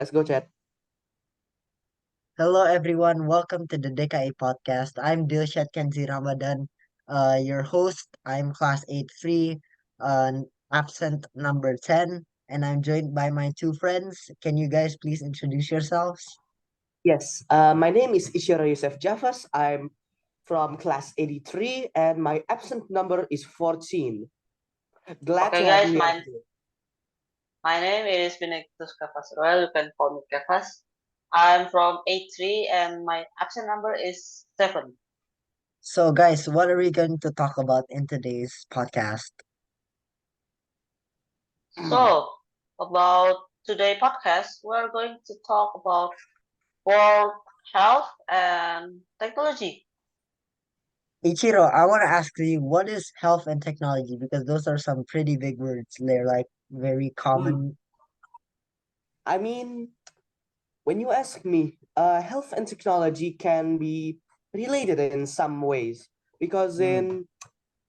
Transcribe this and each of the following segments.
Let's go, Chad. Hello, everyone. Welcome to the DKI Podcast. I'm Dilshat Kenzi Ramadan, your host. I'm class 8-3, absent number 10, and I'm joined by my two friends. Can you guys please introduce yourselves? Yes, my name is Ishira Yusef Jafas. I'm from class 83 and my absent number is 14. Glad Okay, to have guys, you here my today. my name is Benedictus Kavas Royal. You can call me Kavas. I'm from A3 and my absent number is 7. So, guys, what are we going to talk about in today's podcast? So, about today podcast, we're going to talk about world health and technology. Ichiro, I want to ask you, what is health and technology? Because those are some pretty big words. They're like very Mm, common. I mean, when you ask me, health and technology can be related in some ways because Mm, in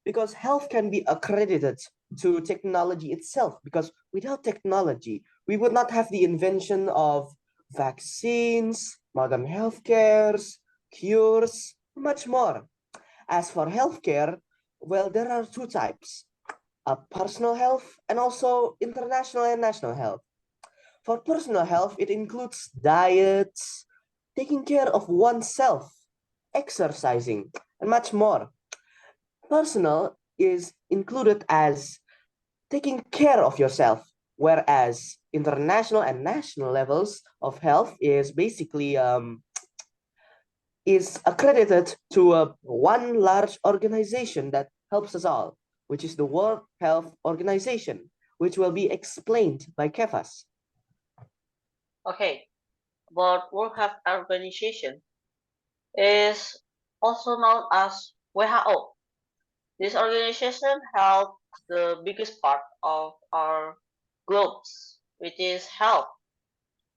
because health can be accredited to technology itself. Because without technology, we would not have the invention of vaccines, modern healthcares, cures, much more. As for healthcare, well, there are two types: personal health and also international and national health. For personal health, it includes diets, taking care of oneself, exercising, and much more. Personal is included as taking care of yourself, whereas international and national levels of health is basically is accredited to one large organization that helps us all, which is the World Health Organization, which will be explained by Kefas. Okay, about World Health Organization is also known as WHO. This organization helps the biggest part of our globes, which is health.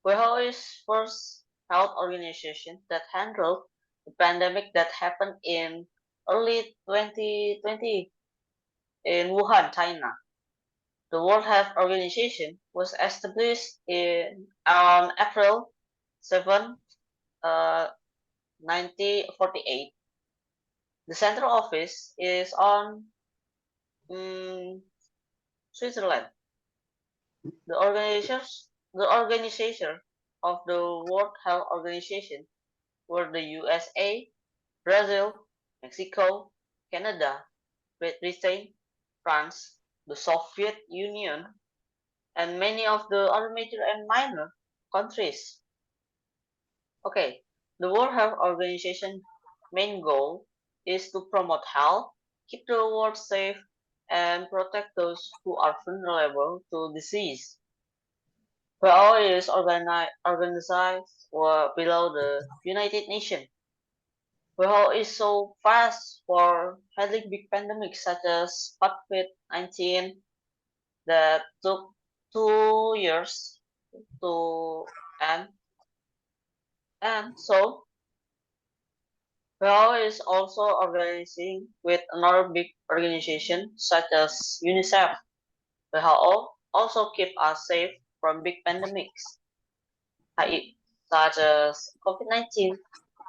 WHO is first health organization that handled the pandemic that happened in early 2020 in Wuhan, China. The World Health Organization was established on April 7, 1948. The central office is on mm, Switzerland. The organization of the World Health Organization were the USA, Brazil, Mexico, Canada, Great Britain, France, the Soviet Union, and many of the other major and minor countries. Okay, the World Health Organization main goal is to promote health, keep the world safe, and protect those who are vulnerable to disease. WHO is organized below the United Nations. WHO is so fast for handling big pandemics such as COVID-19 that took 2 years to end. And so WHO is also organizing with another big organization such as UNICEF. WHO also keep us safe from big pandemics such as COVID-19,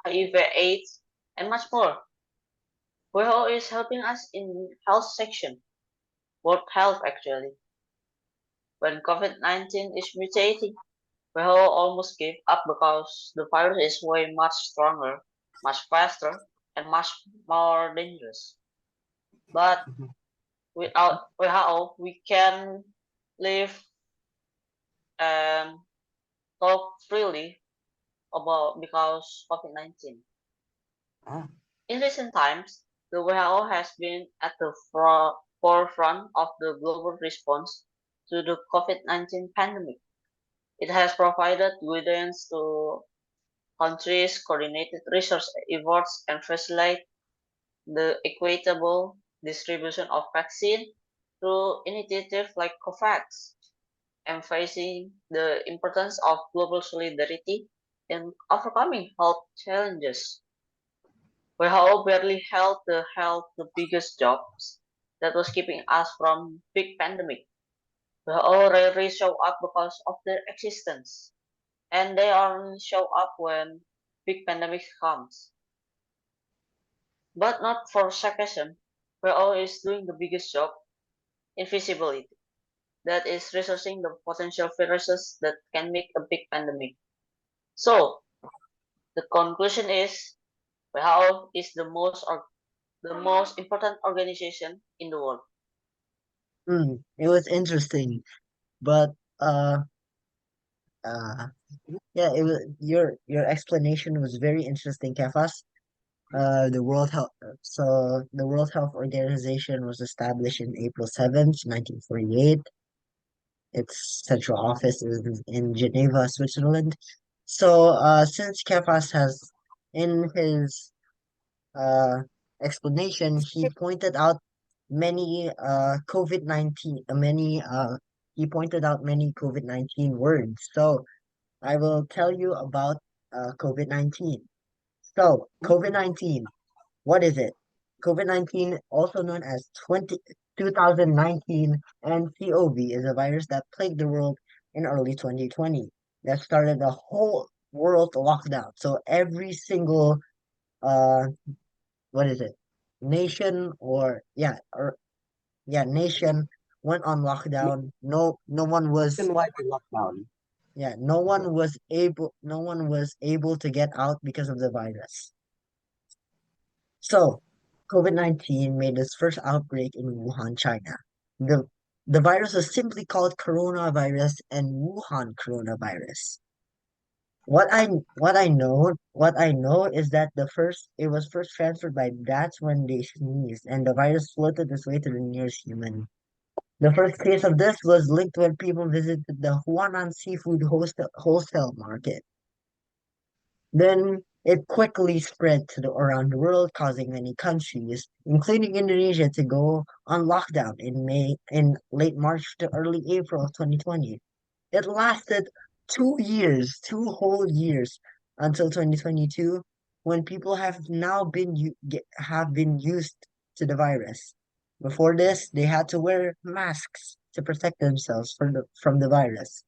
HIV/AIDS, and much more. WHO is helping us in health section, World Health actually. When COVID-19 is mutating, WHO almost gave up because the virus is way much stronger, much faster, and much more dangerous. But without WHO, we can live and talk freely about because COVID-19. Ah, In recent times, the WHO has been at the forefront of the global response to the COVID-19 pandemic. It has provided guidance to countries, coordinated research efforts, and facilitate the equitable distribution of vaccine through initiatives like COVAX, emphasizing the importance of global solidarity in overcoming health challenges. WHO barely held the biggest jobs that was keeping us from big pandemic. WHO rarely show up because of their existence. and they only show up when big pandemic comes. But not for sarcasm. We're always doing the biggest job, invisibility. That is researching the potential viruses that can make a big pandemic. So the conclusion is WHO is the most important organization in the world. It was interesting, but uh, uh, yeah, it was your explanation was very interesting, Kefas. The World Health so the World Health Organization was established in April 7th, 1948. Its central office is in Geneva, Switzerland. So, since Kefas has in his uh, explanation, he pointed out many COVID-19 many he pointed out many COVID-19 words. So, I will tell you about COVID-19. So, COVID-19, what is it? COVID-19, also known as 2019 nCoV, is a virus that plagued the world in early 2020 that started a whole world lockdown. So every single uh what is it? Nation nation went on lockdown. No one was Nationwide lockdown. no one was able to get out because of the virus. So, COVID-19 made its first outbreak in Wuhan, China. The the virus was simply called coronavirus and Wuhan coronavirus. What I know is that the first it was first transferred by bats when they sneezed, and the virus floated its way to the nearest human. The first case of this was linked when people visited the Huanan seafood wholesale market. Then it quickly spread around the world, causing many countries, including Indonesia, to go on lockdown in late March to early April of 2020. It lasted 2 years, 2 whole years, until 2022, when people have been used to the virus. Before this, they had to wear masks to protect themselves from the virus.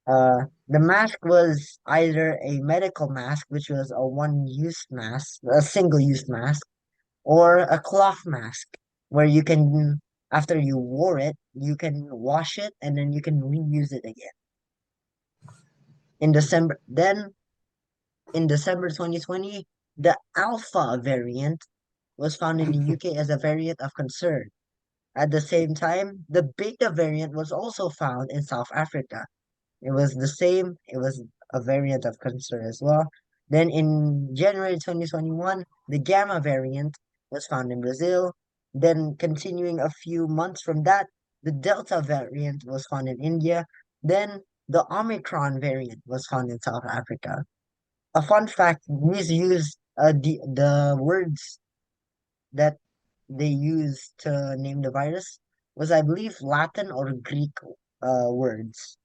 The mask was either a medical mask, which was a one-use mask, a single-use mask, or a cloth mask, where after you wore it, you can wash it and then you can reuse it again. In December 2020, the Alpha variant was found in the UK as a variant of concern. At the same time, the Beta variant was also found in South Africa. It was the same. It was a variant of concern as well. Then in January 2021, the Gamma variant was found in Brazil. Then continuing a few months from that, the Delta variant was found in India. Then the Omicron variant was found in South Africa. A fun fact, these use the words that they use to name the virus was, I believe, Latin or Greek words.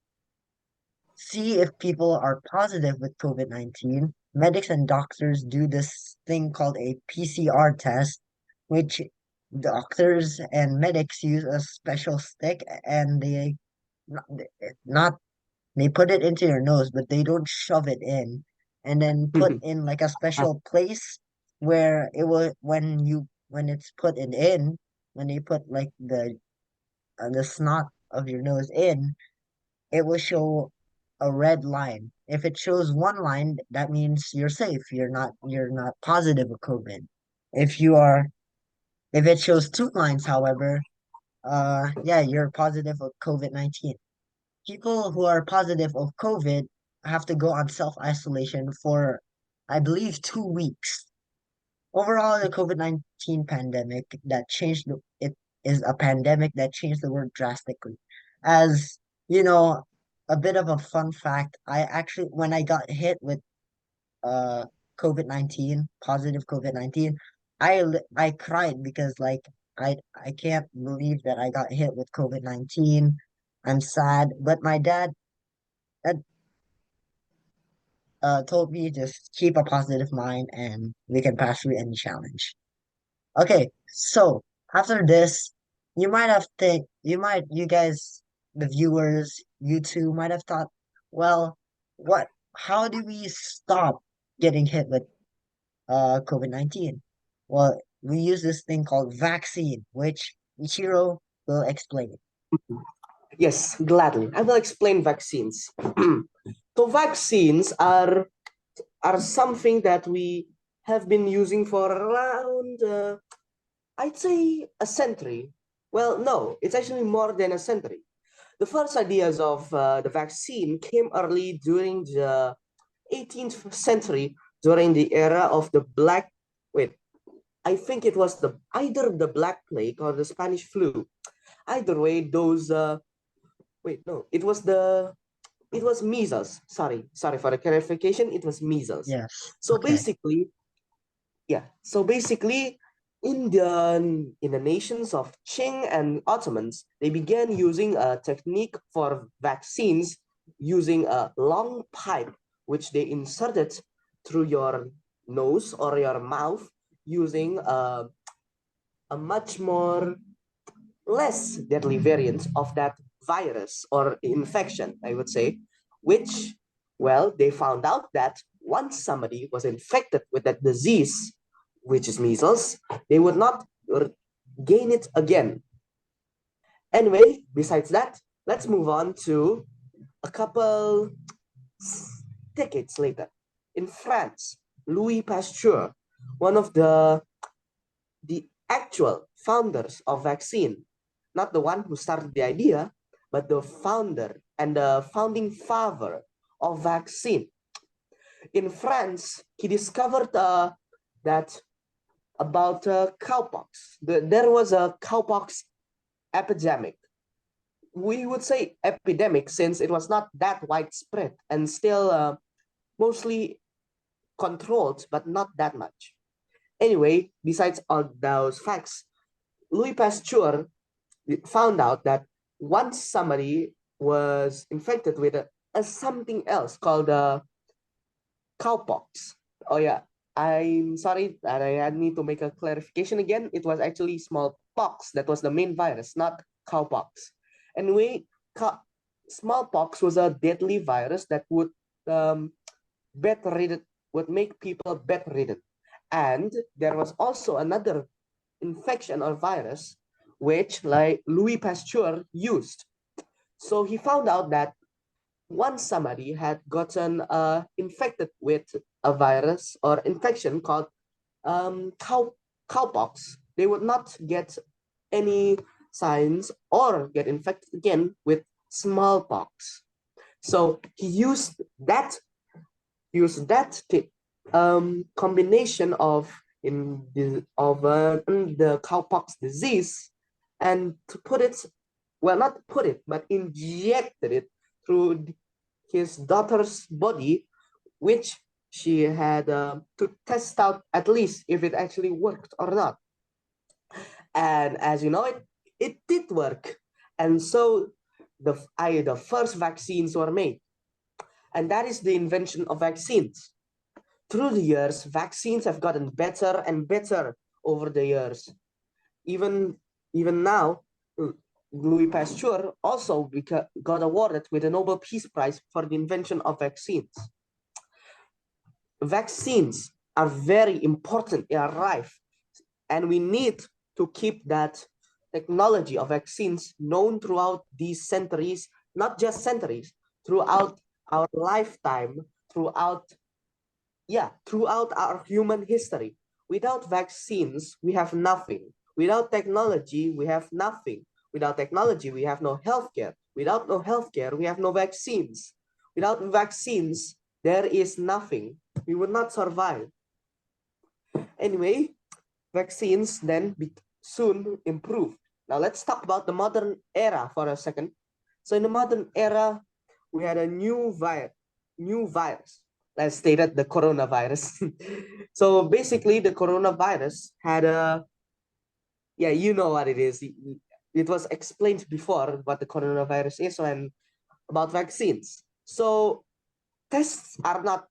See if people are positive with COVID-19. Medics and doctors do this thing called a PCR test, which doctors and medics use a special stick and not, not they put it into your nose, but they don't shove it in, and then put in like a special place where it will when it's put it in, when they put like the snot of your nose in, it will show a red line. If it shows one line, that means you're safe. You're not positive of COVID. If you are if it shows two lines, however, yeah, you're positive of COVID-19. People who are positive of COVID have to go on self-isolation for, I believe, 2 weeks. Overall, the COVID-19 pandemic that changed it is a pandemic that changed the world drastically. As you know, a bit of a fun fact, I actually when I got hit with uh COVID-19, positive COVID-19, I cried because like I can't believe that I got hit with COVID-19. I'm sad, but my dad uh, told me just keep a positive mind and we can pass through any challenge. Okay, so after this, you guys, the viewers, you two might have thought, well, how do we stop getting hit with COVID-19? Well, we use this thing called vaccine, which Ichiro will explain. Yes, gladly. I will explain vaccines. So vaccines are something that we have been using for around, I'd say, a century. Well, no, it's actually more than a century. The first ideas of the vaccine came early during the 18th century, during the era of the Black. Wait, I think it was either the Black Plague or the Spanish flu. Either way, those. Wait, no, it was measles. Sorry for the clarification. It was measles. Yes. So Okay. basically, yeah. So basically, in the nations of Qing and Ottomans, they began using a technique for vaccines using a long pipe, which they inserted through your nose or your mouth using a much more less deadly variant of that virus or infection, I would say, which, well, they found out that once somebody was infected with that disease, which is measles, they would not gain it again. Anyway, besides that, let's move on to a couple decades later. In France, Louis Pasteur, one of the actual founders of vaccine, not the one who started the idea, but the founder and the founding father of vaccine. In France, he discovered that about cowpox. There was a cowpox epidemic. We would say epidemic since it was not that widespread and still mostly controlled, but not that much. Anyway, besides all those facts, Louis Pasteur found out that once somebody was infected with a something else called cowpox. Oh yeah, I'm sorry that I need to make a clarification again. It was actually smallpox that was the main virus, not cowpox. Anyway, smallpox was a deadly virus that would bedridden would make people bedridden. And there was also another infection or virus which like Louis Pasteur used. So he found out that once somebody had gotten infected with a virus or infection called cowpox, they would not get any signs or get infected again with smallpox. So he used that combination of the cowpox disease and to put it, well, not put it, but injected it through his daughter's body, which she had to test out at least if it actually worked or not. And as you know, it did work. And so the first vaccines were made. And that is the invention of vaccines. Through the years, vaccines have gotten better and better over the years. Even now, Louis Pasteur also got awarded with the Nobel Peace Prize for the invention of vaccines. Vaccines are very important in our life, and we need to keep that technology of vaccines known throughout these centuries, not just centuries, throughout our lifetime, throughout our human history. Without vaccines, we have nothing. Without technology, we have nothing. Without technology, we have no healthcare. Without no healthcare, we have no vaccines. Without vaccines, there is nothing. We would not survive. Anyway, vaccines then soon improved. Now let's talk about the modern era for a second. So in the modern era, we had a new virus. Let's state it, the coronavirus. So basically, the coronavirus had you know what it is. It was explained before what the coronavirus is and about vaccines. So tests are not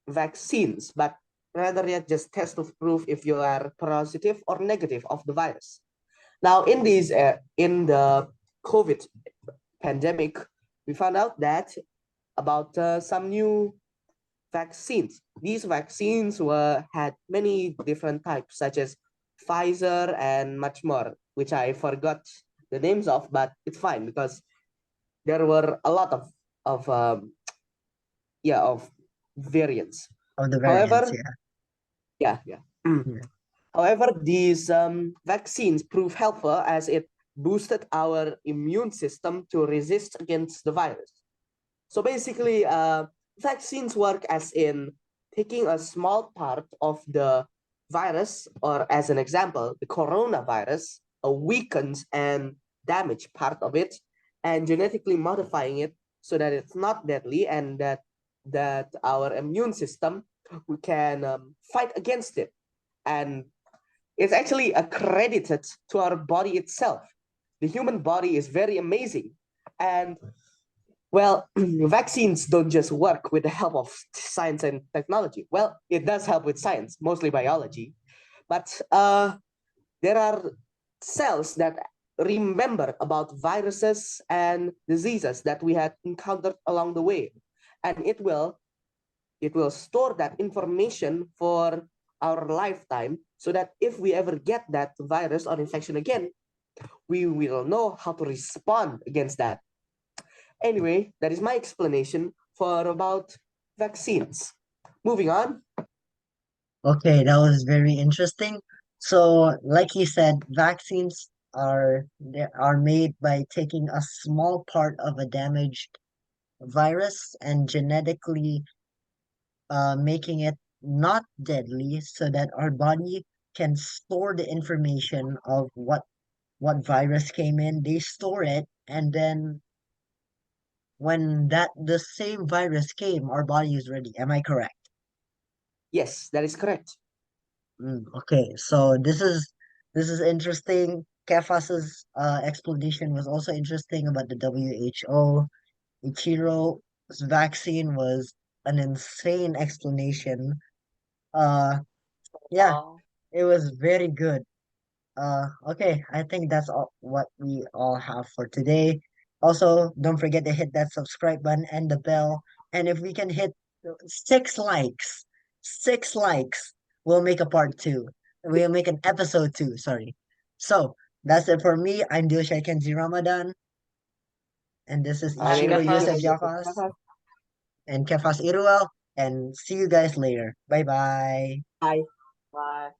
vaccines, but rather yet just tests to prove if you are positive or negative of the virus. Now, in the COVID pandemic, we found out that about some new vaccines. These vaccines had many different types, such as Pfizer and much more, which I forgot the names of, but it's fine because there were a lot of of variants. Of the variants, However, yeah. yeah. Yeah. However, these vaccines prove helpful as it boosted our immune system to resist against the virus. So basically, vaccines work as in taking a small part of the virus, or as an example, the coronavirus, a weakens and damaged part of it, and genetically modifying it so that it's not deadly and that our immune system we can fight against it. And it's actually accredited to our body itself. The human body is very amazing. And well, vaccines don't just work with the help of science and technology. Well, it does help with science, mostly biology, but there are cells that remember about viruses and diseases that we had encountered along the way, and it will store that information for our lifetime, so that if we ever get that virus or infection again, we will know how to respond against that. Anyway, that is my explanation for about vaccines. Moving on. Okay, that was very interesting. So, like you said, vaccines are made by taking a small part of a damaged virus and genetically making it not deadly so that our body can store the information of what virus came in. They store it, and then when that the same virus came, our body is ready. Am I correct? Yes, that is correct. Okay, so this is interesting. Kefas's explanation was also interesting about the WHO. Ichiro's vaccine was an insane explanation. Uh, yeah, Wow. it was very good. Okay, I think that's all what we all have for today. Also, don't forget to hit that subscribe button and the bell. And if we can hit 6 likes, 6 likes, we'll make a part two. We'll make an episode two, sorry. So that's it for me. I'm Dilshay Kenzi Ramadan, and this is My I'm name Ichiro is Yusef Kefas. Jafas and Kefas Iruel. And see you guys later. Bye bye. Bye. Bye.